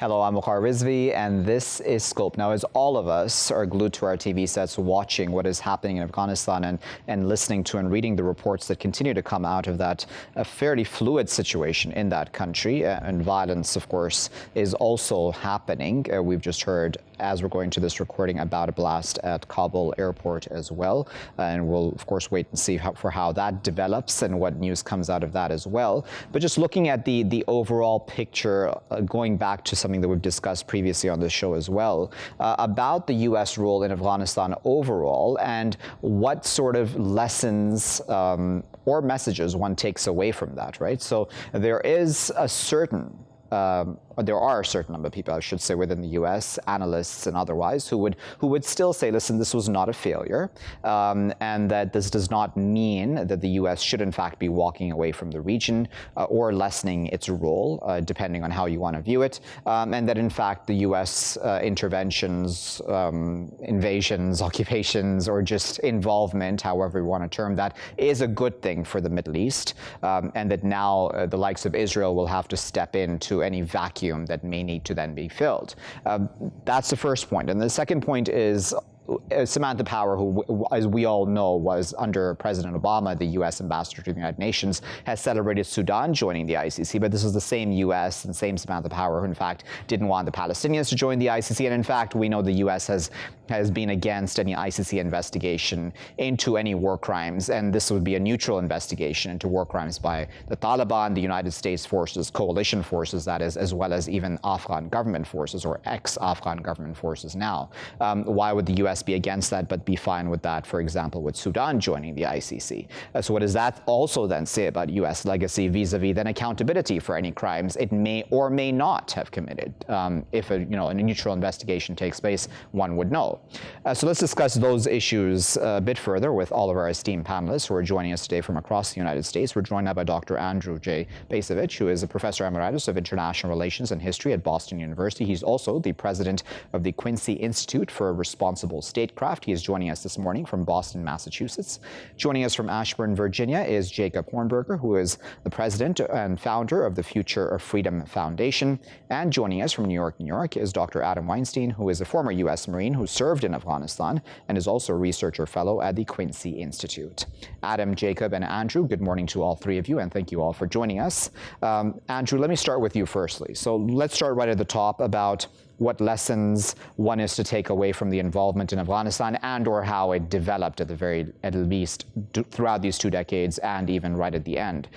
Hello, I'm Waqar Rizvi, and this is Scope. Now, as all of us are glued to our TV sets watching what is happening in Afghanistan and listening to and reading the reports that continue to come out of that fairly fluid situation in that country, and violence, of course, is also happening. We've just heard, as we're going to this recording, about a blast at Kabul airport as well. And we'll, of course, wait and see how that develops and what news comes out of that as well. But just looking at the overall picture, going back to something that we've discussed previously on this show as well, about the U.S. role in Afghanistan overall and what sort of lessons or messages one takes away from that, right? So there is a certain there are a certain number of people, I should say, within the U.S., analysts and otherwise, who would still say, listen, this was not a failure, and that this does not mean that the U.S. should, in fact, be walking away from the region or lessening its role, depending on how you want to view it, and that, in fact, the U.S. Interventions, invasions, occupations, or just involvement, however you want to term that, is a good thing for the Middle East, and that now the likes of Israel will have to step into any vacuum that may need to then be filled. That's the first point. And the second point is Samantha Power, who, as we all know, was under President Obama, the U.S. ambassador to the United Nations, has celebrated Sudan joining the ICC. But this is the same U.S. and same Samantha Power who, in fact, didn't want the Palestinians to join the ICC. And in fact, we know the U.S. has been against any ICC investigation into any war crimes. And this would be a neutral investigation into war crimes by the Taliban, the United States forces, coalition forces, that is, as well as even Afghan government forces or ex-Afghan government forces now. Why would the U.S. be against that, but be fine with that, for example, with Sudan joining the ICC? So what does that also then say about U.S. legacy vis-a-vis then accountability for any crimes it may or may not have committed? If a neutral investigation takes place, one would know. So let's discuss those issues a bit further with all of our esteemed panelists who are joining us today from across the United States. We're joined now by Dr. Andrew J. Bacevich, who is a Professor Emeritus of International Relations and History at Boston University. He's also the President of the Quincy Institute for Responsible Statecraft. He is joining us this morning from Boston, Massachusetts. Joining us from Ashburn, Virginia is Jacob Hornberger, who is the president and founder of the Future of Freedom Foundation. And joining us from New York, New York is Dr. Adam Weinstein, who is a former U.S. Marine who served in Afghanistan and is also a researcher fellow at the Quincy Institute. Adam, Jacob, and Andrew, good morning to all three of you, and thank you all for joining us. Andrew, let me start with you firstly. So let's start right at the top about what lessons one is to take away from the involvement in Afghanistan and or how it developed at least throughout these 2 decades and even right at the end.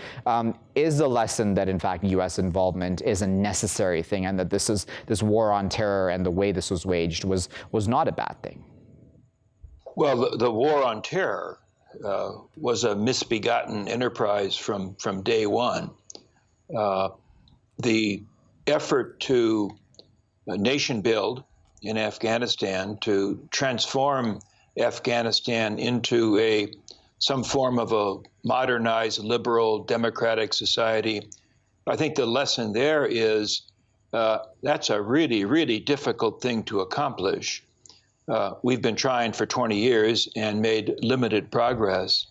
Is the lesson that, in fact, U.S. involvement is a necessary thing and that this war on terror and the way this was waged was not a bad thing? Well, the war on terror was a misbegotten enterprise from day one. The effort to nation build in Afghanistan, to transform Afghanistan into some form of a modernized, liberal, democratic society. I think the lesson there is that's a really, really difficult thing to accomplish. We've been trying for 20 years and made limited progress.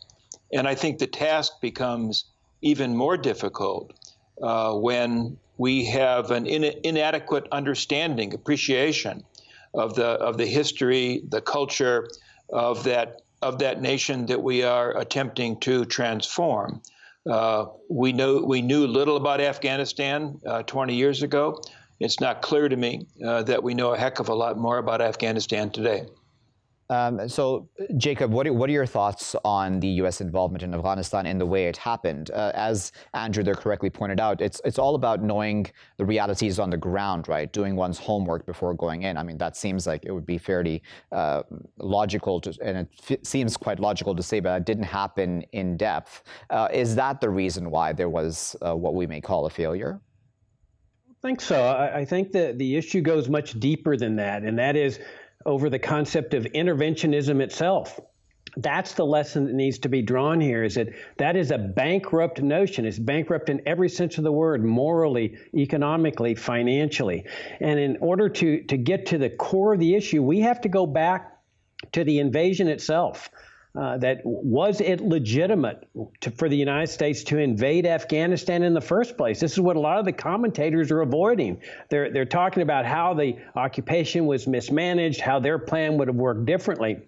And I think the task becomes even more difficult when we have an inadequate understanding, appreciation of the history, the culture of that nation that we are attempting to transform. We knew little about Afghanistan 20 years ago. It's not clear to me that we know a heck of a lot more about Afghanistan today. So, Jacob, what are your thoughts on the U.S. involvement in Afghanistan and the way it happened? As Andrew there correctly pointed out, it's all about knowing the realities on the ground, right? Doing one's homework before going in. I mean, that seems like it would be fairly logical, and it seems quite logical to say, but it didn't happen in depth. Is that the reason why there was what we may call a failure? I think so. I think that the issue goes much deeper than that, and that is over the concept of interventionism itself. That's the lesson that needs to be drawn here, is that is a bankrupt notion. It's bankrupt in every sense of the word, morally, economically, financially. And in order to get to the core of the issue, we have to go back to the invasion itself. that was it legitimate for the United States to invade Afghanistan in the first place? This is what a lot of the commentators are avoiding. They're talking about how the occupation was mismanaged, how their plan would have worked differently.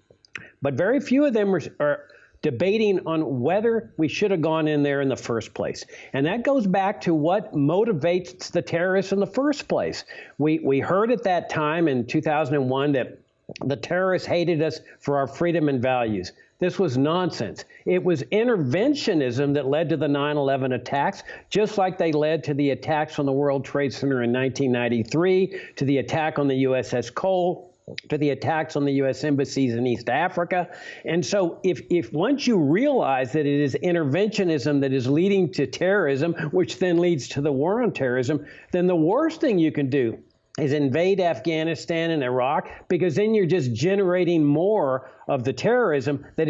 But very few of them are debating on whether we should have gone in there in the first place. And that goes back to what motivates the terrorists in the first place. We heard at that time in 2001 that the terrorists hated us for our freedom and values. This was nonsense. It was interventionism that led to the 9/11 attacks, just like they led to the attacks on the World Trade Center in 1993, to the attack on the USS Cole, to the attacks on the U.S. embassies in East Africa. And so if once you realize that it is interventionism that is leading to terrorism, which then leads to the war on terrorism, then the worst thing you can do is invade Afghanistan and Iraq, because then you're just generating more of the terrorism that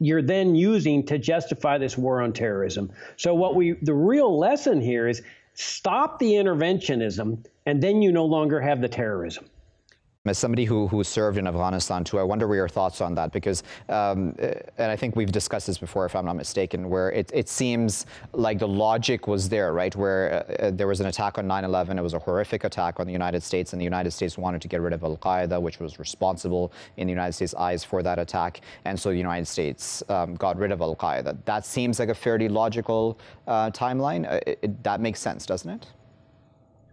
you're then using to justify this war on terrorism. So the real lesson here is stop the interventionism, and then you no longer have the terrorism. As somebody who served in Afghanistan too, I wonder what your thoughts on that, because, and I think we've discussed this before, if I'm not mistaken, where it seems like the logic was there, right? Where there was an attack on 9/11, it was a horrific attack on the United States, and the United States wanted to get rid of Al-Qaeda, which was responsible in the United States' eyes for that attack, and so the United States got rid of Al-Qaeda. That seems like a fairly logical timeline. That makes sense, doesn't it?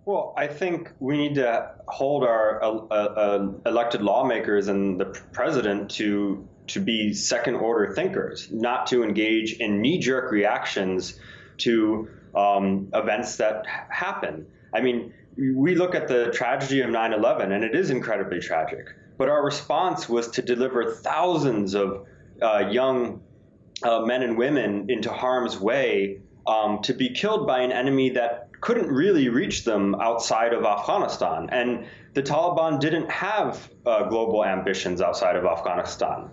Well, I think we need to hold our elected lawmakers and the president to be second-order thinkers, not to engage in knee-jerk reactions to events that happen. I mean, we look at the tragedy of 9/11, and it is incredibly tragic. But our response was to deliver thousands of young men and women into harm's way to be killed by an enemy that couldn't really reach them outside of Afghanistan. And the Taliban didn't have global ambitions outside of Afghanistan.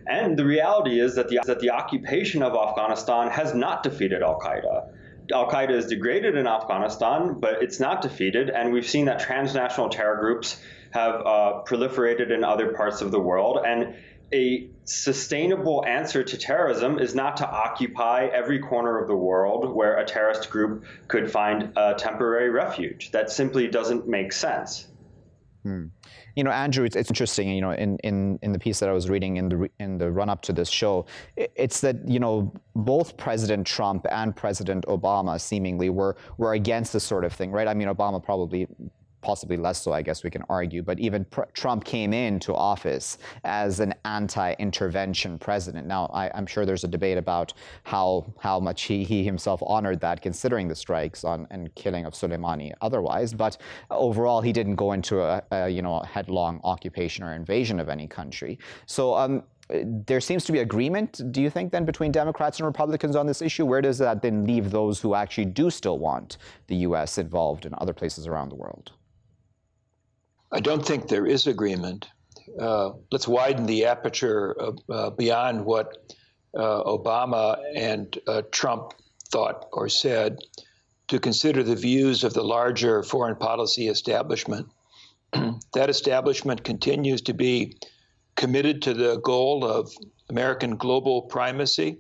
And the reality is that the occupation of Afghanistan has not defeated Al-Qaeda. Al-Qaeda is degraded in Afghanistan, but it's not defeated. And we've seen that transnational terror groups have proliferated in other parts of the world. And a sustainable answer to terrorism is not to occupy every corner of the world where a terrorist group could find a temporary refuge. That simply doesn't make sense. You know, Andrew, it's interesting. You know, in the piece that I was reading in the run up to this show, it's that, you know, both President Trump and President Obama seemingly were against this sort of thing, right? I mean, Obama possibly less so, I guess we can argue, but even Trump came into office as an anti-intervention president. Now, I'm sure there's a debate about how much he himself honored that, considering the strikes and killing of Soleimani otherwise, but overall, he didn't go into a headlong occupation or invasion of any country. So there seems to be agreement, do you think, then, between Democrats and Republicans on this issue? Where does that then leave those who actually do still want the U.S. involved in other places around the world? I don't think there is agreement. Let's widen the aperture beyond what Obama and Trump thought or said to consider the views of the larger foreign policy establishment. That establishment continues to be committed to the goal of American global primacy.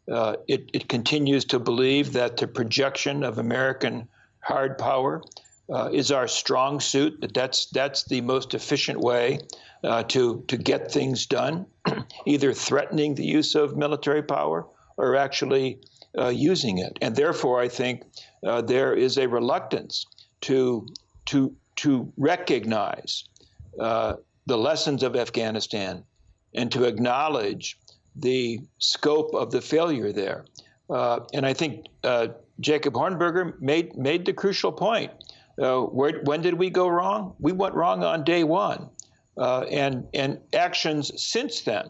It continues to believe that the projection of American hard power is our strong suit, that's the most efficient way to get things done, either threatening the use of military power or actually using it. And therefore, I think there is a reluctance to recognize the lessons of Afghanistan and to acknowledge the scope of the failure there. And I think Jacob Hornberger made the crucial point. When did we go wrong? We went wrong on day one. And actions since then,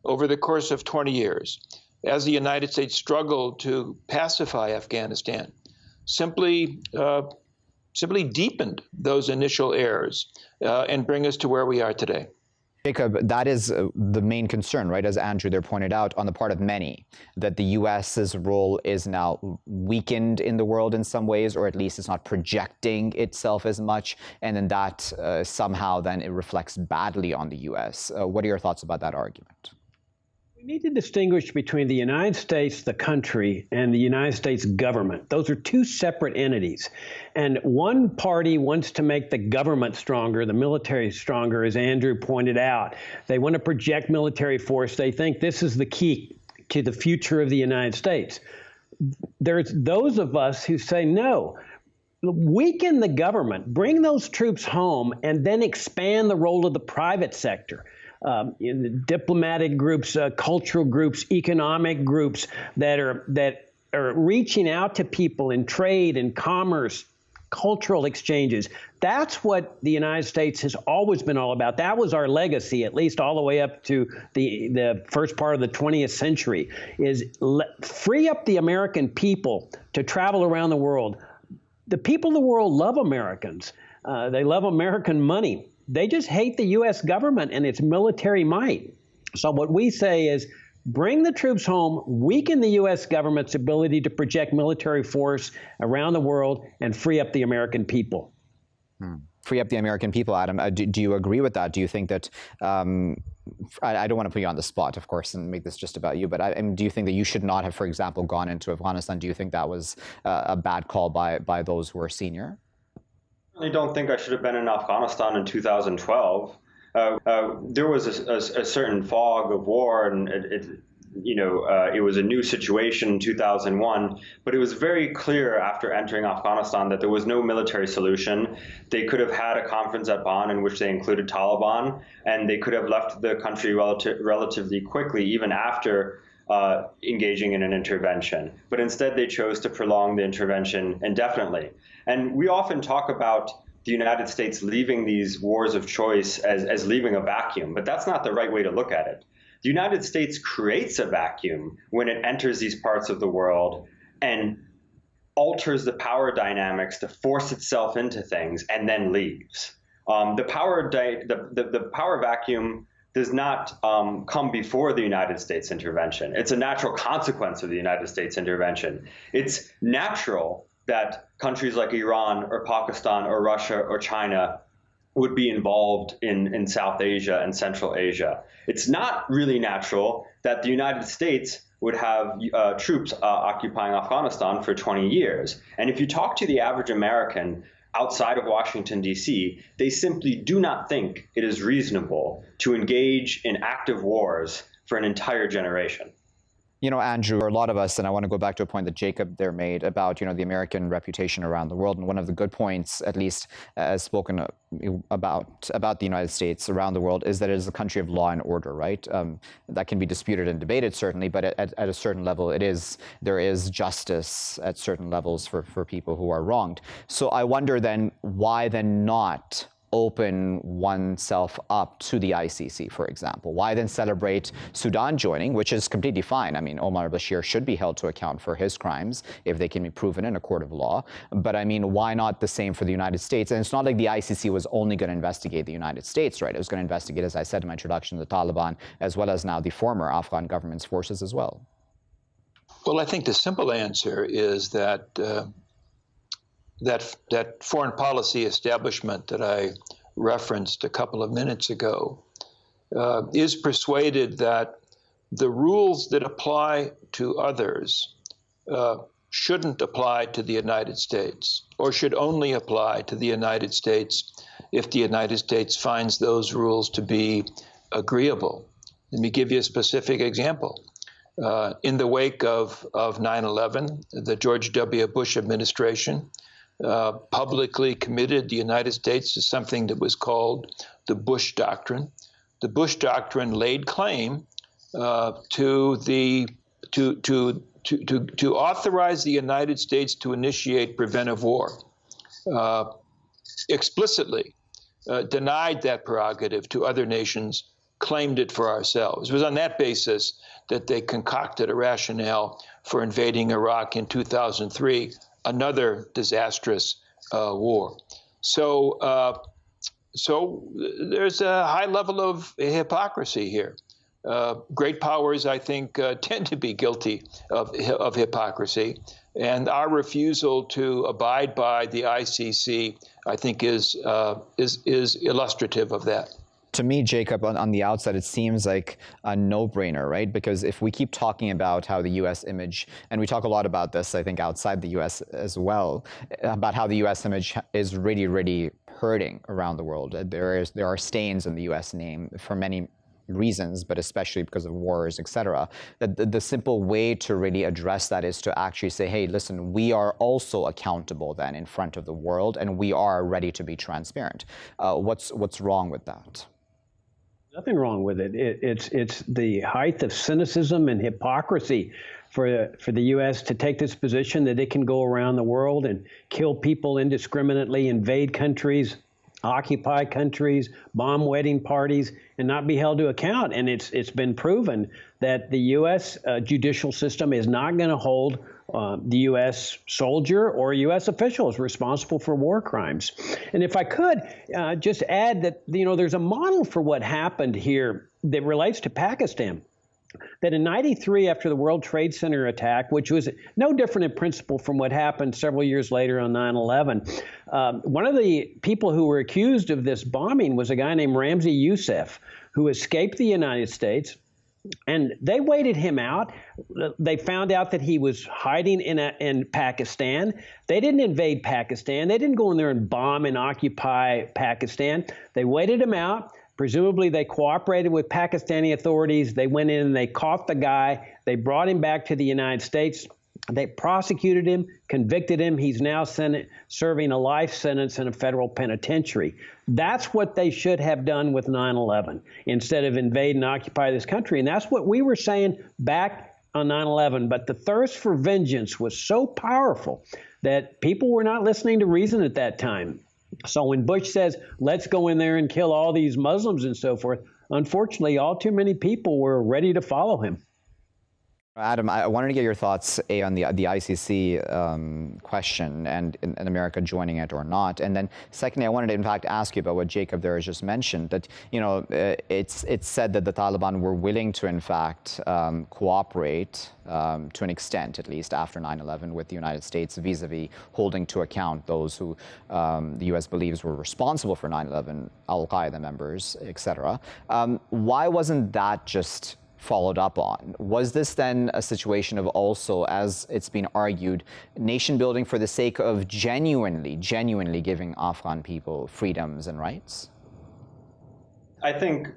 over the course of 20 years, as the United States struggled to pacify Afghanistan, simply deepened those initial errors and bring us to where we are today. Jacob, that is the main concern, right? As Andrew there pointed out, on the part of many, that the U.S.'s role is now weakened in the world in some ways, or at least it's not projecting itself as much, and then that somehow then it reflects badly on the U.S. What are your thoughts about that argument? We need to distinguish between the United States, the country, and the United States government. Those are two separate entities. And one party wants to make the government stronger, the military stronger, as Andrew pointed out. They want to project military force. They think this is the key to the future of the United States. There's those of us who say, no, weaken the government, bring those troops home, and then expand the role of the private sector. In the diplomatic groups, cultural groups, economic groups that are reaching out to people in trade and commerce, cultural exchanges. That's what the United States has always been all about. That was our legacy, at least all the way up to the first part of the 20th century, is free up the American people to travel around the world. The people of the world love Americans. They love American money. They just hate the U.S. government and its military might. So what we say is bring the troops home, weaken the U.S. government's ability to project military force around the world, and free up the American people. Free up the American people, Adam. Do you agree with that? Do you think that, I don't want to put you on the spot, of course, and make this just about you, but do you think that you should not have, for example, gone into Afghanistan? Do you think that was a bad call by those who are senior? I don't think I should have been in Afghanistan in 2012. There was a certain fog of war, and it was a new situation in 2001. But it was very clear after entering Afghanistan that there was no military solution. They could have had a conference at Bonn in which they included Taliban, and they could have left the country relatively quickly, even after engaging in an intervention. But instead, they chose to prolong the intervention indefinitely. And we often talk about the United States leaving these wars of choice as leaving a vacuum, but that's not the right way to look at it. The United States creates a vacuum when it enters these parts of the world and alters the power dynamics to force itself into things and then leaves. The power vacuum does not come before the United States intervention. It's a natural consequence of the United States intervention. It's natural that countries like Iran or Pakistan or Russia or China would be involved in South Asia and Central Asia. It's not really natural that the United States would have troops occupying Afghanistan for 20 years. And if you talk to the average American outside of Washington, D.C., they simply do not think it is reasonable to engage in active wars for an entire generation. You know, Andrew, a lot of us, and I want to go back to a point that Jacob there made about, the American reputation around the world. And one of the good points, at least as spoken about the United States around the world, is that it is a country of law and order, right? That can be disputed and debated, certainly, but at a certain level, there is justice at certain levels for people who are wronged. So I wonder then, why then not open oneself up to the ICC, for example? Why then celebrate Sudan joining, which is completely fine? I mean, Omar al-Bashir should be held to account for his crimes if they can be proven in a court of law. But I mean, why not the same for the United States? And it's not like the ICC was only going to investigate the United States, right? It was going to investigate, as I said in my introduction, the Taliban, as well as now the former Afghan government's forces as well. Well, I think the simple answer is that that foreign policy establishment that I referenced a couple of minutes ago is persuaded that the rules that apply to others shouldn't apply to the United States, or should only apply to the United States if the United States finds those rules to be agreeable. Let me give you a specific example. In the wake of 9/11, the George W. Bush administration publicly committed the United States to something that was called the Bush Doctrine. The Bush Doctrine laid claim to authorize the United States to initiate preventive war. Explicitly denied that prerogative to other nations, claimed it for ourselves. It was on that basis that they concocted a rationale for invading Iraq in 2003, another disastrous war. So there's a high level of hypocrisy here. Great powers, I think, tend to be guilty of hypocrisy, and our refusal to abide by the ICC, I think, is illustrative of that. To me, Jacob, on the outside, it seems like a no-brainer, right? Because if we keep talking about how the U.S. image, and we talk a lot about this, I think, outside the U.S. as well, about how the U.S. image is really, really hurting around the world. There are stains in the U.S. name for many reasons, but especially because of wars, et cetera. The simple way to really address that is to actually say, hey, listen, we are also accountable then in front of the world, and we are ready to be transparent. What's wrong with that? Nothing wrong with it. It's the height of cynicism and hypocrisy for the U.S. to take this position that it can go around the world and kill people indiscriminately, invade countries, occupy countries, bomb wedding parties, and not be held to account. And it's been proven that the U.S. Judicial system is not going to hold the U.S. soldier or U.S. officials responsible for war crimes. And if I could just add that, there's a model for what happened here that relates to Pakistan. That in '93, after the World Trade Center attack, which was no different in principle from what happened several years later on 9/11, one of the people who were accused of this bombing was a guy named Ramzi Youssef, who escaped the United States. And they waited him out. They found out that he was hiding in Pakistan. They didn't invade Pakistan. They didn't go in there and bomb and occupy Pakistan. They waited him out. Presumably, they cooperated with Pakistani authorities. They went in and they caught the guy. They brought him back to the United States. They prosecuted him, convicted him. He's now serving a life sentence in a federal penitentiary. That's what they should have done with 9/11 instead of invade and occupy this country. And that's what we were saying back on 9/11. But the thirst for vengeance was so powerful that people were not listening to reason at that time. So when Bush says, let's go in there and kill all these Muslims and so forth, unfortunately, all too many people were ready to follow him. Adam, I wanted to get your thoughts, on the ICC question and America joining it or not. And then secondly, I wanted to in fact ask you about what Jacob there has just mentioned, that, it's said that the Taliban were willing to in fact cooperate to an extent, at least after 9/11, with the United States vis-a-vis holding to account those who the U.S. believes were responsible for 9/11, Al-Qaeda members, et cetera. Why wasn't that just followed up on? Was this then a situation of also, as it's been argued, nation building for the sake of genuinely giving Afghan people freedoms and rights? I think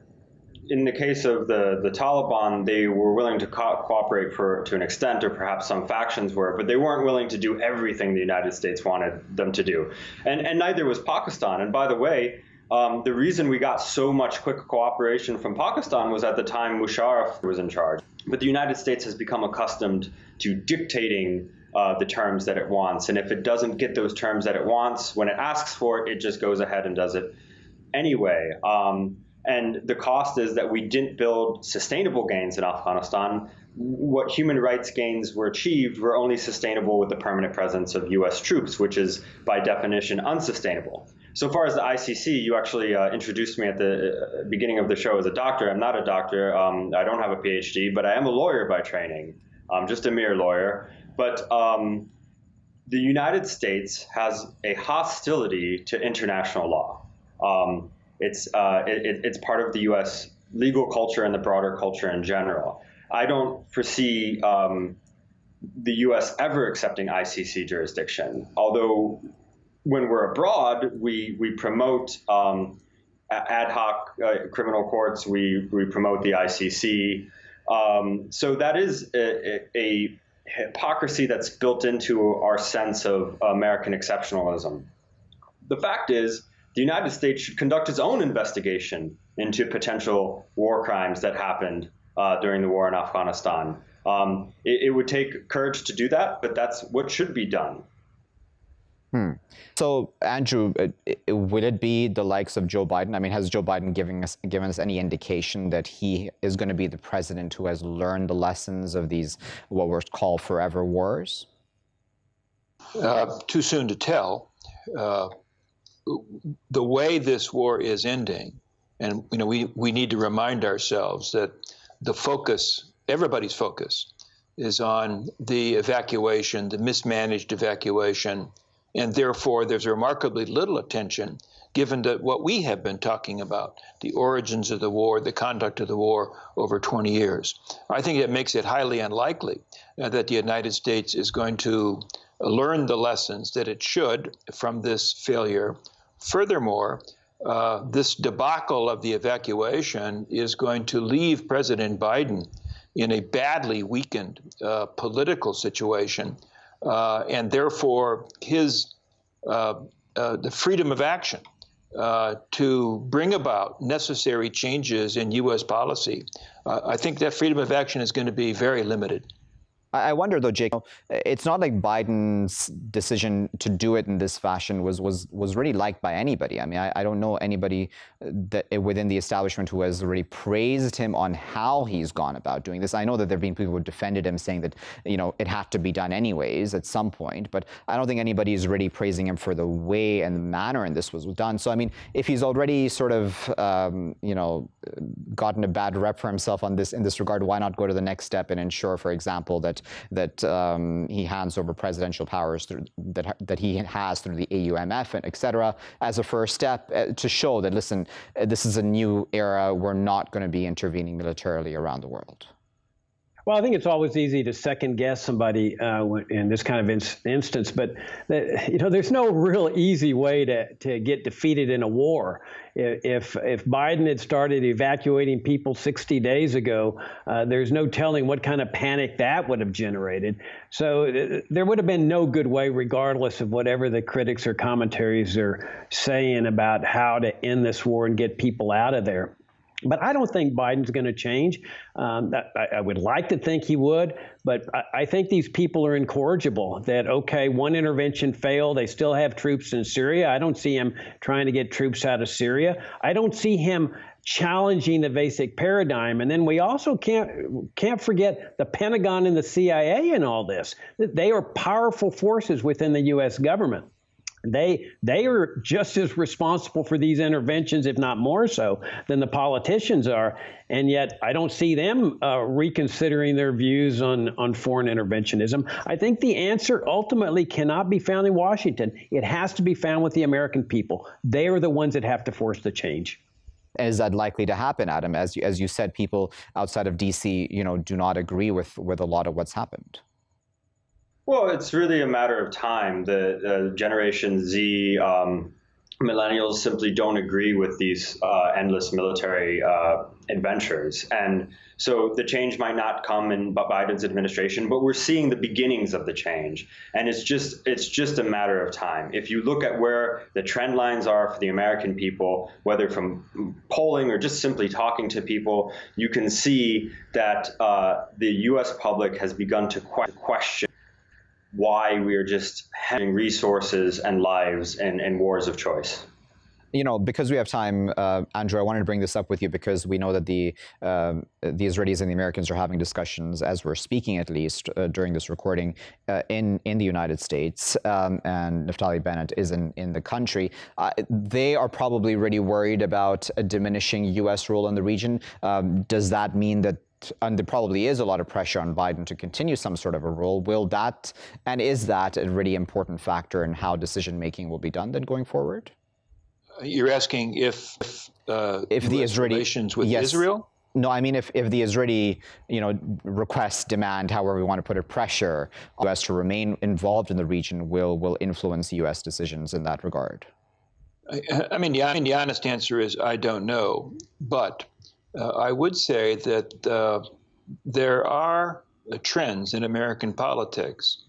in the case of the Taliban, they were willing to cooperate to an extent, or perhaps some factions were, but they weren't willing to do everything the United States wanted them to do. And neither was Pakistan. And by the way, the reason we got so much quick cooperation from Pakistan was at the time Musharraf was in charge. But the United States has become accustomed to dictating the terms that it wants. And if it doesn't get those terms that it wants, when it asks for it, it just goes ahead and does it anyway. And the cost is that we didn't build sustainable gains in Afghanistan. What human rights gains were achieved were only sustainable with the permanent presence of U.S. troops, which is by definition unsustainable. So far as the ICC, you actually introduced me at the beginning of the show as a doctor. I'm not a doctor. I don't have a PhD, but I am a lawyer by training. I'm just a mere lawyer. But the United States has a hostility to international law. It's part of the U.S. legal culture and the broader culture in general. I don't foresee the U.S. ever accepting ICC jurisdiction, although when we're abroad, we promote ad hoc criminal courts. We promote the ICC. So that is a hypocrisy that's built into our sense of American exceptionalism. The fact is, the United States should conduct its own investigation into potential war crimes that happened during the war in Afghanistan. It would take courage to do that, but that's what should be done. So, Andrew, will it be the likes of Joe Biden? I mean, has Joe Biden given us any indication that he is going to be the president who has learned the lessons of these, what were called forever wars? Too soon to tell. The way this war is ending, and we need to remind ourselves that the focus, everybody's focus, is on the evacuation, the mismanaged evacuation, and therefore there's remarkably little attention given that what we have been talking about, the origins of the war, the conduct of the war over 20 years. I think it makes it highly unlikely that the United States is going to learn the lessons that it should from this failure. Furthermore, this debacle of the evacuation is going to leave President Biden in a badly weakened political situation, and therefore his the freedom of action to bring about necessary changes in U.S. policy, I think that freedom of action is going to be very limited. I wonder, though, Jake, it's not like Biden's decision to do it in this fashion was really liked by anybody. I mean, I don't know anybody that within the establishment who has really praised him on how he's gone about doing this. I know that there have been people who defended him, saying that, you know, it had to be done anyways at some point, but I don't think anybody is really praising him for the way and the manner in this was done. So, I mean, if he's already sort of, you know, gotten a bad rep for himself on this in this regard, why not go to the next step and ensure, for example, that he hands over presidential powers that he has through the AUMF and et cetera, as a first step to show that, listen, this is a new era. We're not going to be intervening militarily around the world. Well, I think it's always easy to second guess somebody in this kind of instance, but you know, there's no real easy way to get defeated in a war. If Biden had started evacuating people 60 days ago, there's no telling what kind of panic that would have generated. So there would have been no good way, regardless of whatever the critics or commentaries are saying about how to end this war and get people out of there. But I don't think Biden's going to change. I would like to think he would, but I think these people are incorrigible that, okay, one intervention failed. They still have troops in Syria. I don't see him trying to get troops out of Syria. I don't see him challenging the basic paradigm. And then we also can't forget the Pentagon and the CIA in all this. They are powerful forces within the U.S. government. They are just as responsible for these interventions, if not more so, than the politicians are. And yet I don't see them reconsidering their views on foreign interventionism. I think the answer ultimately cannot be found in Washington. It has to be found with the American people. They are the ones that have to force the change. Is that likely to happen, Adam? As you said, people outside of D.C., you know, do not agree with a lot of what's happened. Well, it's really a matter of time. The Generation Z millennials simply don't agree with these endless military adventures. And so the change might not come in Biden's administration, but we're seeing the beginnings of the change. And it's just a matter of time. If you look at where the trend lines are for the American people, whether from polling or just simply talking to people, you can see that the U.S. public has begun to question why we are just having resources and lives in wars of choice. You know, because we have time, Andrew, I wanted to bring this up with you because we know that the Israelis and the Americans are having discussions, as we're speaking at least, during this recording, in the United States, and Naftali Bennett is in the country. They are probably really worried about a diminishing U.S. role in the region. Does that mean that, and there probably is a lot of pressure on Biden to continue some sort of a role? Will that, and is that a really important factor in how decision-making will be done then going forward? You're asking if the Israeli relations with Israel? No, I mean if the Israeli, you know, request, demand, however we want to put it, pressure on the U.S. to remain involved in the region will influence U.S. decisions in that regard. I mean, the honest answer is I don't know, but I would say that there are trends in American politics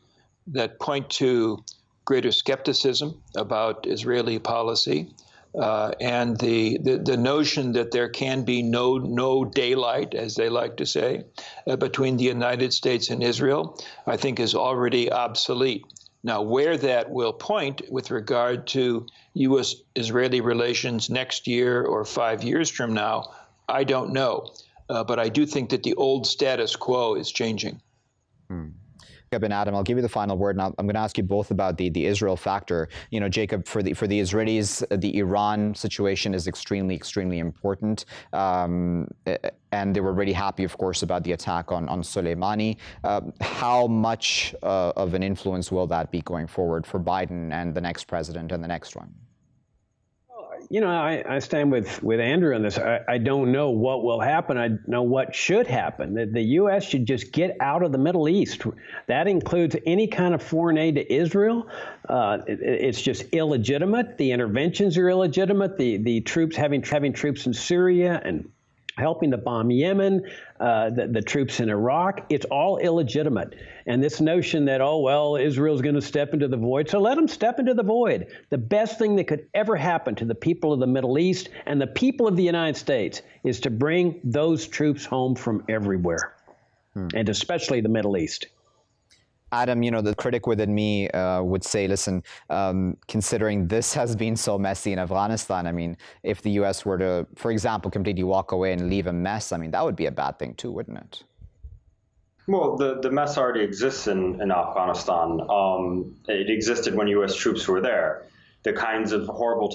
that point to greater skepticism about Israeli policy, and the notion that there can be no daylight, as they like to say, between the United States and Israel, I think is already obsolete. Now, where that will point with regard to U.S.-Israeli relations next year or 5 years from now, I don't know, but I do think that the old status quo is changing. Jacob and Adam, I'll give you the final word, and I'm going to ask you both about the Israel factor. You know, Jacob, for the Israelis, the Iran situation is extremely, extremely important, and they were really happy, of course, about the attack on Soleimani. How much of an influence will that be going forward for Biden and the next president and the next one? I stand with Andrew on this. I don't know what will happen. I know what should happen. The U.S. should just get out of the Middle East. That includes any kind of foreign aid to Israel. It's just illegitimate. The interventions are illegitimate. The troops having troops in Syria and helping to bomb Yemen, the troops in Iraq, it's all illegitimate. And this notion that, Israel's going to step into the void, so let them step into the void. The best thing that could ever happen to the people of the Middle East and the people of the United States is to bring those troops home from everywhere, and especially the Middle East. Adam, the critic within me would say, listen, considering this has been so messy in Afghanistan, I mean, if the U.S. were to, for example, completely walk away and leave a mess, I mean, that would be a bad thing too, wouldn't it? Well, the mess already exists in Afghanistan. It existed when U.S. troops were there. The kinds of horrible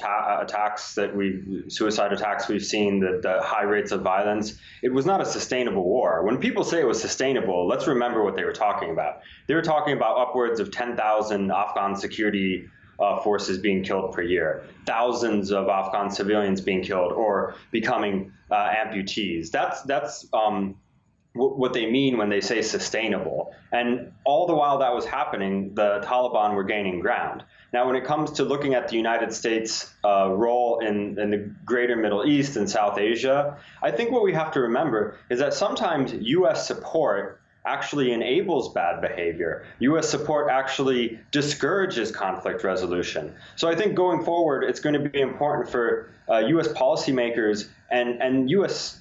suicide attacks we've seen, the high rates of violence, it was not a sustainable war. When people say it was sustainable, let's remember what they were talking about. They were talking about upwards of 10,000 Afghan security forces being killed per year, thousands of Afghan civilians being killed or becoming amputees. That's what they mean when they say sustainable. And all the while that was happening, the Taliban were gaining ground. Now, when it comes to looking at the United States' role in the greater Middle East and South Asia, I think what we have to remember is that sometimes U.S. support actually enables bad behavior. U.S. support actually discourages conflict resolution. So I think going forward, it's going to be important for U.S. policymakers and U.S.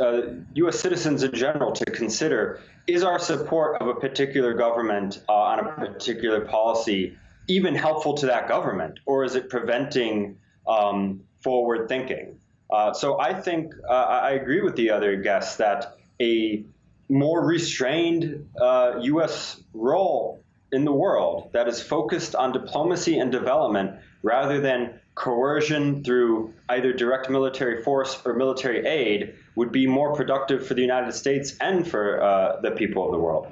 citizens in general to consider, is our support of a particular government on a particular policy even helpful to that government, or is it preventing forward thinking? So I think I agree with the other guests that a more restrained U.S. role in the world that is focused on diplomacy and development rather than coercion through either direct military force or military aid would be more productive for the United States and for the people of the world.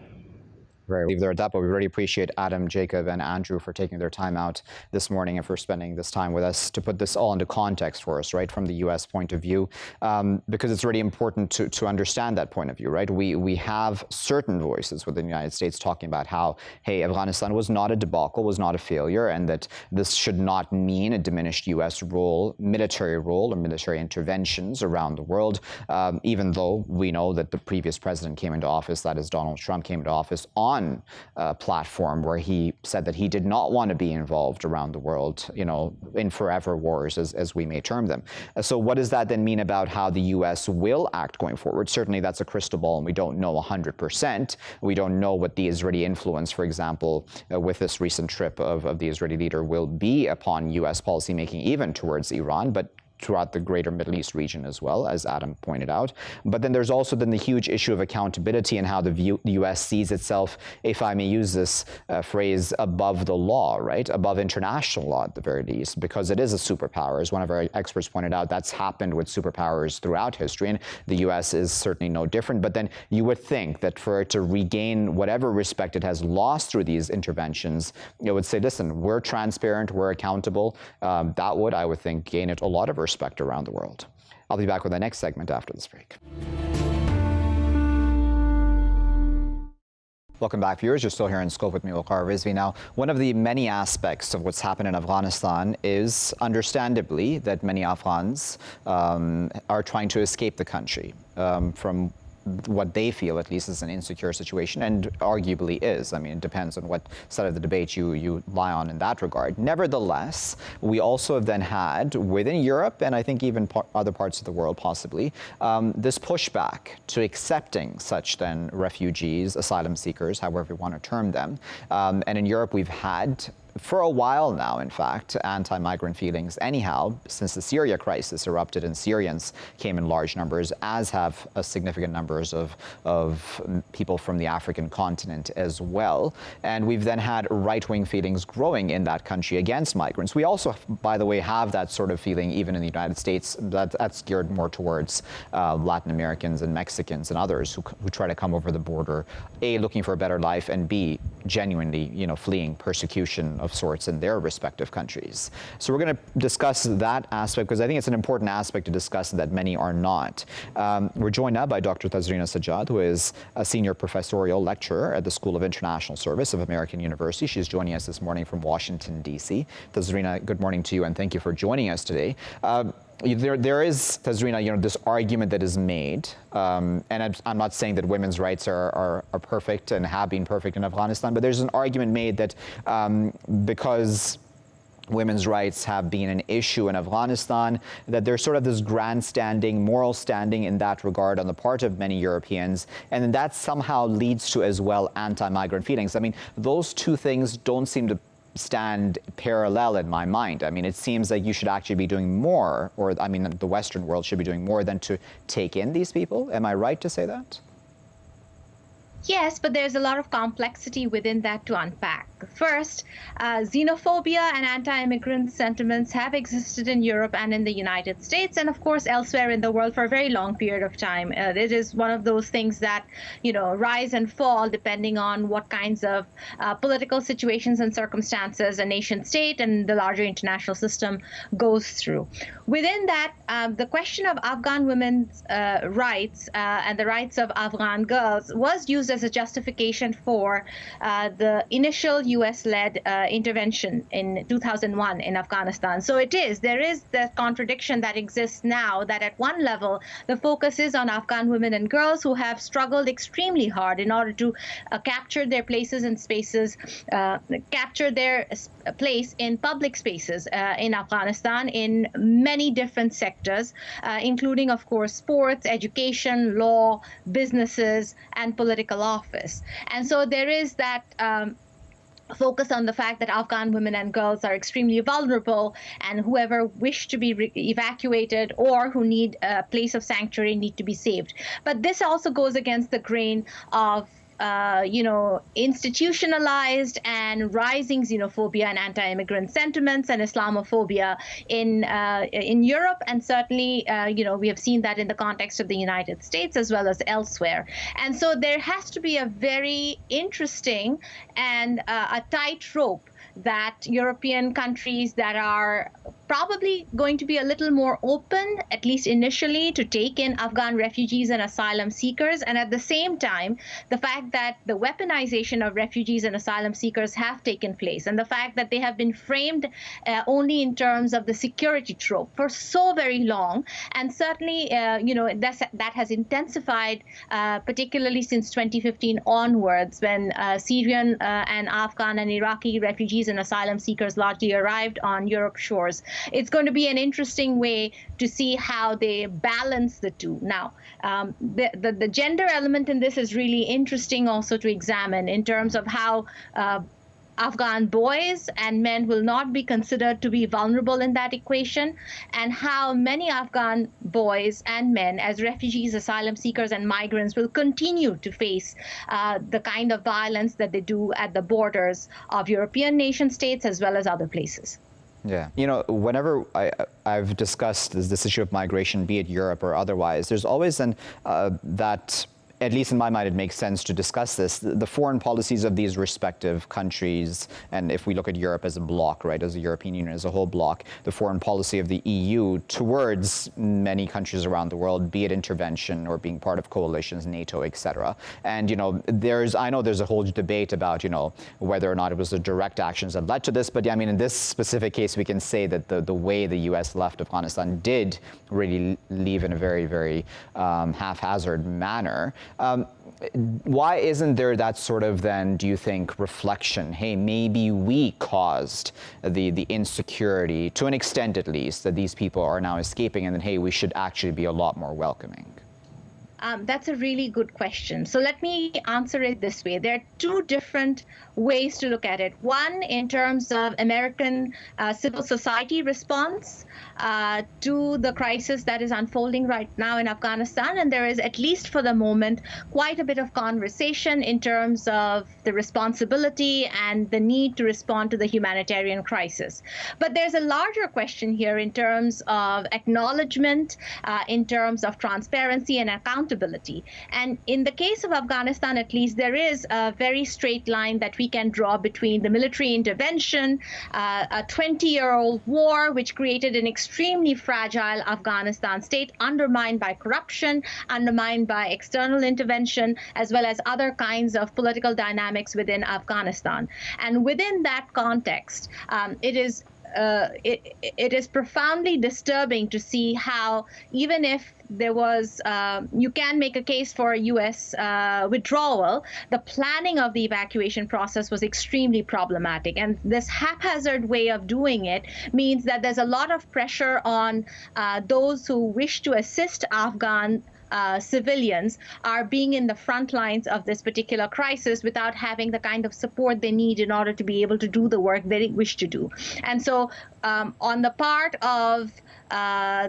Right. Leave there at that, but we really appreciate Adam, Jacob, and Andrew for taking their time out this morning and for spending this time with us to put this all into context for us, right, from the U.S. point of view, because it's really important to understand that point of view, right? We have certain voices within the United States talking about how, hey, Afghanistan was not a debacle, was not a failure, and that this should not mean a diminished U.S. role, military role, or military interventions around the world, even though we know that the previous president came into office, that is Donald Trump, came into office on a platform where he said that he did not want to be involved around the world, in forever wars, as we may term them. So what does that then mean about how the U.S. will act going forward? Certainly that's a crystal ball, and we don't know 100%. We don't know what the Israeli influence, for example, with this recent trip of the Israeli leader will be upon U.S. policymaking, even towards Iran, but throughout the greater Middle East region as well, as Adam pointed out. But then there's also the huge issue of accountability and how the U.S. sees itself, if I may use this phrase, above the law, right? Above international law at the very least, because it is a superpower. As one of our experts pointed out, that's happened with superpowers throughout history, and the U.S. is certainly no different. But then you would think that for it to regain whatever respect it has lost through these interventions, it would say, listen, we're transparent, we're accountable. That would, I would think, gain it a lot of respect around the world. I'll be back with the next segment after this break. Welcome back, viewers. You're still here in Scope with me, Waqar Rizvi. Now, one of the many aspects of what's happened in Afghanistan is, understandably, that many Afghans are trying to escape the country from what they feel, at least, is an insecure situation, and arguably is. I mean, it depends on what side of the debate you lie on in that regard. Nevertheless, we also have then had, within Europe, and I think even other parts of the world possibly, this pushback to accepting such then refugees, asylum seekers, however you want to term them. And in Europe, we've had, for a while now, in fact, anti-migrant feelings anyhow, since the Syria crisis erupted and Syrians came in large numbers, as have a significant numbers of people from the African continent as well. And we've then had right-wing feelings growing in that country against migrants. We also, by the way, have that sort of feeling even in the United States that's geared more towards Latin Americans and Mexicans and others who try to come over the border, A, looking for a better life, and B, genuinely, fleeing persecution of sorts in their respective countries. So we're going to discuss that aspect because I think it's an important aspect to discuss that many are not. We're joined now by Dr. Tazreena Sajjad, who is a senior professorial lecturer at the School of International Service of American University. She's joining us this morning from Washington, D.C. Tazreena, good morning to you, and thank you for joining us today. There is, Tazreena, this argument that is made, and I'm not saying that women's rights are perfect and have been perfect in Afghanistan, but there's an argument made that because women's rights have been an issue in Afghanistan, that there's sort of this grandstanding, moral standing in that regard on the part of many Europeans, and then that somehow leads to as well anti-migrant feelings. I mean, those two things don't seem to stand parallel in my mind. I mean, it seems like you should actually be doing more, or I mean, the Western world should be doing more than to take in these people. Am I right to say that? Yes, but there's a lot of complexity within that to unpack. First, xenophobia and anti-immigrant sentiments have existed in Europe and in the United States, and of course elsewhere in the world for a very long period of time. It is one of those things that, rise and fall depending on what kinds of political situations and circumstances a nation state and the larger international system goes through. Within that, the question of Afghan women's rights and the rights of Afghan girls was used as a justification for the initial U.S.-led intervention in 2001 in Afghanistan. So there is the contradiction that exists now that at one level, the focus is on Afghan women and girls who have struggled extremely hard in order to capture their places and spaces, capture their place in public spaces in Afghanistan in many different sectors, including, of course, sports, education, law, businesses, and political office. And so there is that focus on the fact that Afghan women and girls are extremely vulnerable, and whoever wish to be evacuated or who need a place of sanctuary need to be saved. But this also goes against the grain of institutionalized and rising xenophobia and anti-immigrant sentiments and Islamophobia in Europe, and certainly, we have seen that in the context of the United States as well as elsewhere. And so there has to be a very interesting and a tightrope that European countries that are probably going to be a little more open, at least initially, to take in Afghan refugees and asylum seekers. And at the same time, the fact that the weaponization of refugees and asylum seekers have taken place, and the fact that they have been framed only in terms of the security trope for so very long. And certainly, that has intensified, particularly since 2015 onwards, when Syrian and Afghan and Iraqi refugees and asylum seekers largely arrived on Europe's shores. It's going to be an interesting way to see how they balance the two. Now, the gender element in this is really interesting also to examine in terms of how Afghan boys and men will not be considered to be vulnerable in that equation, and how many Afghan boys and men, as refugees, asylum seekers, and migrants, will continue to face the kind of violence that they do at the borders of European nation states as well as other places. Yeah. Whenever I've discussed this issue of migration, be it Europe or otherwise, there's always that, at least in my mind, it makes sense to discuss this, the foreign policies of these respective countries. And if we look at Europe as a bloc, right, as a European Union as a whole bloc, the foreign policy of the EU towards many countries around the world, be it intervention or being part of coalitions, NATO, etc. And, I know there's a whole debate about, whether or not it was the direct actions that led to this. But I mean, in this specific case, we can say that the way the U.S. left Afghanistan did really leave in a very, very haphazard manner. Why isn't there that sort of then, do you think, reflection? Hey, maybe we caused the insecurity, to an extent at least, that these people are now escaping, and then, hey, we should actually be a lot more welcoming. That's a really good question. So let me answer it this way. There are two different ways to look at it. One, in terms of American civil society response to the crisis that is unfolding right now in Afghanistan. And there is, at least for the moment, quite a bit of conversation in terms of the responsibility and the need to respond to the humanitarian crisis. But there's a larger question here in terms of acknowledgement, in terms of transparency and accountability accountability. And in the case of Afghanistan, at least, there is a very straight line that we can draw between the military intervention, a 20-year-old war, which created an extremely fragile Afghanistan state, undermined by corruption, undermined by external intervention, as well as other kinds of political dynamics within Afghanistan. And within that context, it is profoundly disturbing to see how, even if there was, you can make a case for a U.S. Withdrawal, the planning of the evacuation process was extremely problematic. And this haphazard way of doing it means that there's a lot of pressure on those who wish to assist Afghan civilians are being in the front lines of this particular crisis without having the kind of support they need in order to be able to do the work they wish to do. And so on the part of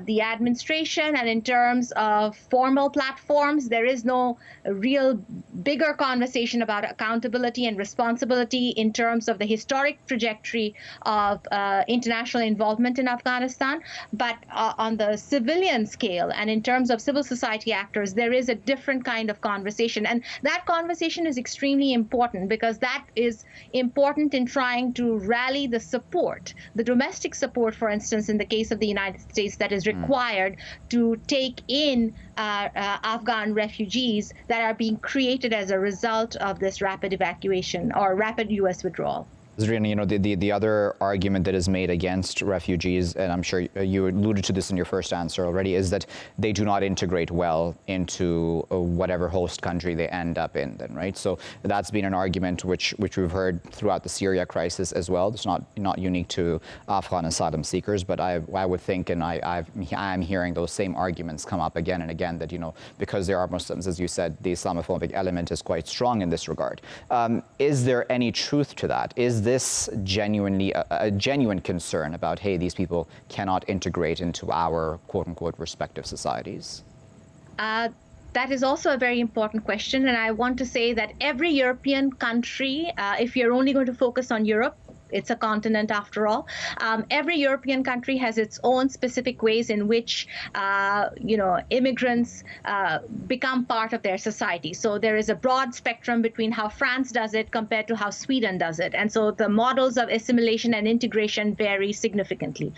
the administration and in terms of formal platforms, there is no real bigger conversation about accountability and responsibility in terms of the historic trajectory of international involvement in Afghanistan. But on the civilian scale and in terms of civil society actors, there is a different kind of conversation. And that conversation is extremely important because that is important in trying to rally the support, the domestic support, for instance, in the case of the United States, that is required to take in Afghan refugees that are being created as a result of this rapid evacuation or rapid U.S. withdrawal. Tazreena, you know, the other argument that is made against refugees, and I'm sure you alluded to this in your first answer already, is that they do not integrate well into whatever host country they end up in, then, right? So that's been an argument which we've heard throughout the Syria crisis as well. It's not unique to Afghan asylum seekers, but I would think, and I'm hearing those same arguments come up again and again, that, you know, because there are Muslims, as you said, the Islamophobic element is quite strong in this regard. Is there any truth to that? Is this genuinely a genuine concern about, hey, these people cannot integrate into our quote-unquote respective societies? That is also a very important question, and I want to say that every European country, if you're only going to focus on Europe, it's a continent after all. Every European country has its own specific ways in which, immigrants become part of their society. So there is a broad spectrum between how France does it compared to how Sweden does it. And so the models of assimilation and integration vary significantly.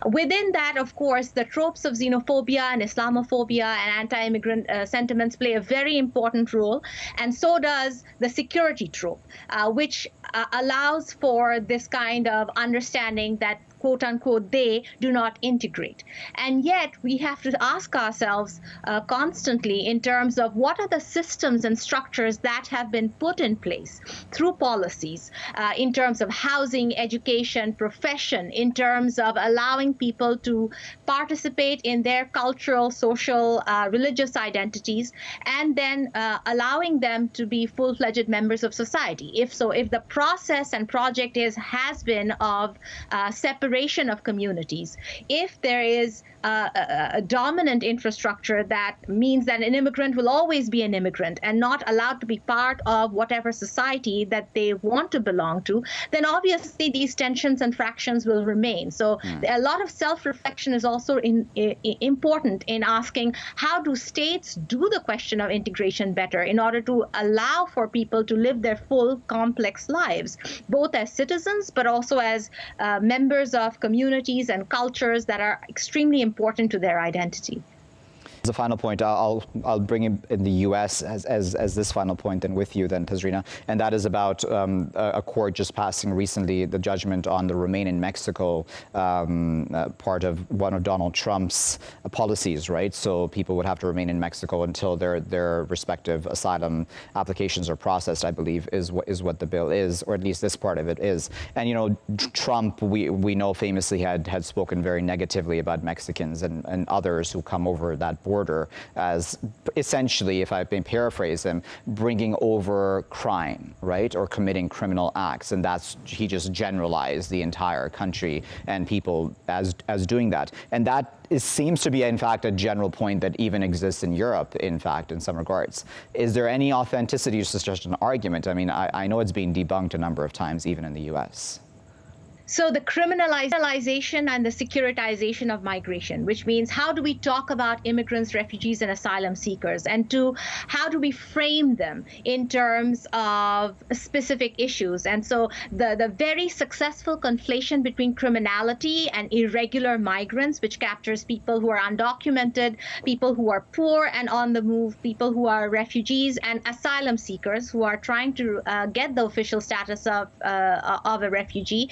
Within that, of course, the tropes of xenophobia and Islamophobia and anti-immigrant sentiments play a very important role. And so does the security trope, which allows for this kind of understanding that, quote unquote, they do not integrate. And yet we have to ask ourselves constantly in terms of what are the systems and structures that have been put in place through policies in terms of housing, education, profession, in terms of allowing people to participate in their cultural, social, religious identities, and then allowing them to be full-fledged members of society. If the process and project has been of separation of communities, if there is a dominant infrastructure that means that an immigrant will always be an immigrant and not allowed to be part of whatever society that they want to belong to, then obviously these tensions and fractions will remain. So a lot of self-reflection is also important in asking, how do states do the question of integration better in order to allow for people to live their full, complex lives, both as citizens but also as members of communities and cultures that are extremely important to their identity. As a final point, I'll bring in the U.S. as this final point, and with you then, Tazreena, and that is about a court just passing recently the judgment on the Remain in Mexico part of one of Donald Trump's policies, right? So people would have to remain in Mexico until their respective asylum applications are processed, I believe, is what the bill is, or at least this part of it is. And, you know, Trump, we know famously had spoken very negatively about Mexicans and others who come over that border as essentially, if I may paraphrase him, bringing over crime, right, or committing criminal acts, and he just generalized the entire country and people as doing that, and that seems to be, in fact, a general point that even exists in Europe, in fact, in some regards. Is there any authenticity to such an argument? I mean, I know it's been debunked a number of times, even in the U.S. So the criminalization and the securitization of migration, which means how do we talk about immigrants, refugees, and asylum seekers, and how do we frame them in terms of specific issues? And so the very successful conflation between criminality and irregular migrants, which captures people who are undocumented, people who are poor and on the move, people who are refugees, and asylum seekers who are trying to get the official status of a refugee.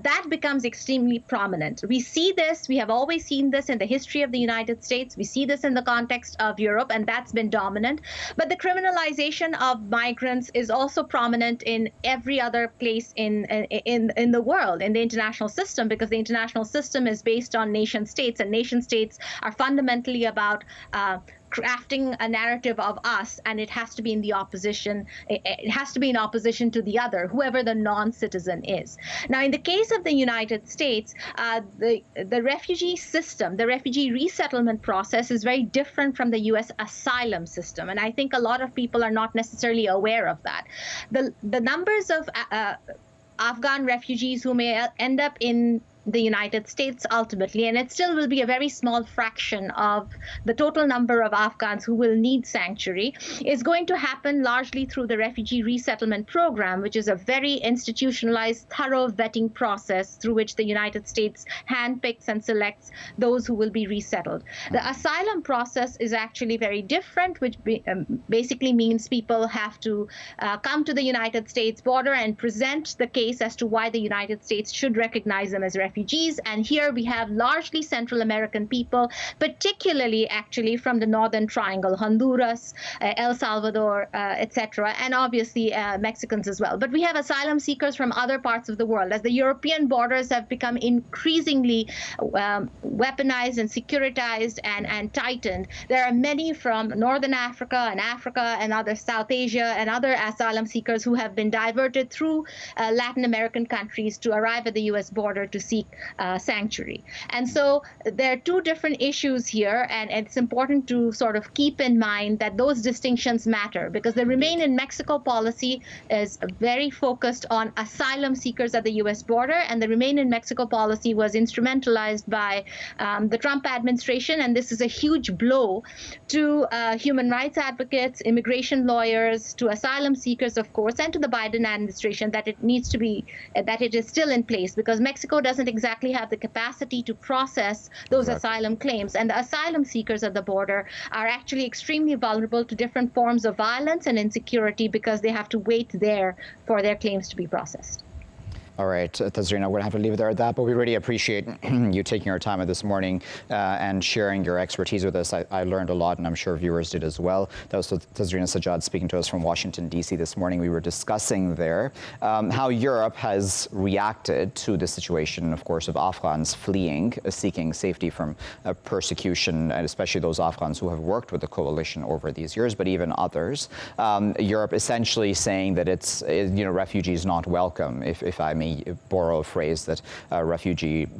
That becomes extremely prominent. We see this, we have always seen this in the history of the United States. We see this in the context of Europe, and that's been dominant. But the criminalization of migrants is also prominent in every other place in the world, in the international system, because the international system is based on nation states, and nation states are fundamentally about crafting a narrative of us, and it has to be in the opposition. It has to be in opposition to the other, whoever the non-citizen is. Now, in the case of the United States, the refugee system, the refugee resettlement process is very different from the U.S. asylum system, and I think a lot of people are not necessarily aware of that. The numbers of Afghan refugees who may end up in the United States ultimately, and it still will be a very small fraction of the total number of Afghans who will need sanctuary, is going to happen largely through the refugee resettlement program, which is a very institutionalized, thorough vetting process through which the United States handpicks and selects those who will be resettled. The asylum process is actually very different, which basically means people have to come to the United States border and present the case as to why the United States should recognize them as refugees. And here we have largely Central American people, particularly actually from the Northern Triangle, Honduras, El Salvador, etc., and obviously Mexicans as well. But we have asylum seekers from other parts of the world. As the European borders have become increasingly weaponized and securitized and tightened, there are many from Northern Africa and other South Asia and other asylum seekers who have been diverted through Latin American countries to arrive at the U.S. border to seek sanctuary. And so there are two different issues here, and it's important to sort of keep in mind that those distinctions matter, because the Remain in Mexico policy is very focused on asylum seekers at the U.S. border, and the Remain in Mexico policy was instrumentalized by the Trump administration, and this is a huge blow to human rights advocates, immigration lawyers, to asylum seekers, of course, and to the Biden administration, that it is still in place, because Mexico doesn't exactly have the capacity to process those asylum claims. And the asylum seekers at the border are actually extremely vulnerable to different forms of violence and insecurity because they have to wait there for their claims to be processed. All right, Tazreena, we're going to have to leave it there at that, but we really appreciate you taking our time this morning and sharing your expertise with us. I learned a lot, and I'm sure viewers did as well. That was Tazreena Sajjad speaking to us from Washington, D.C. this morning. We were discussing there how Europe has reacted to the situation, of course, of Afghans fleeing, seeking safety from persecution, and especially those Afghans who have worked with the coalition over these years, but even others. Europe essentially saying that it's, refugees not welcome, if I may borrow a phrase that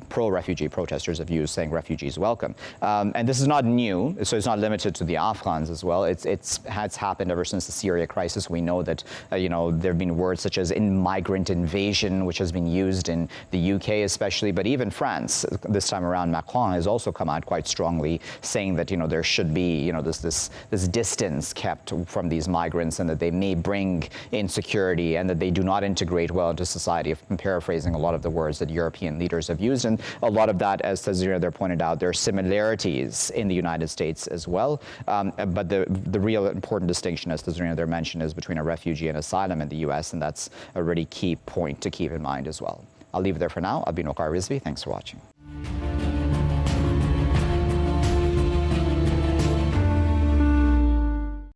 pro-refugee protesters have used, saying refugees welcome. And this is not new, so it's not limited to the Afghans as well. It has happened ever since the Syria crisis. We know that, there have been words such as migrant invasion, which has been used in the UK especially, but even France. This time around, Macron has also come out quite strongly saying that, there should be, this distance kept from these migrants, and that they may bring insecurity and that they do not integrate well into society. I'm paraphrasing a lot of the words that European leaders have used, and a lot of that, as Tazreena there pointed out, there are similarities in the United States as well. But the real important distinction, as Tazreena there mentioned, is between a refugee and asylum in the U.S., and that's a really key point to keep in mind as well. I'll leave it there for now. I've been Waqar Rizvi. Thanks for watching.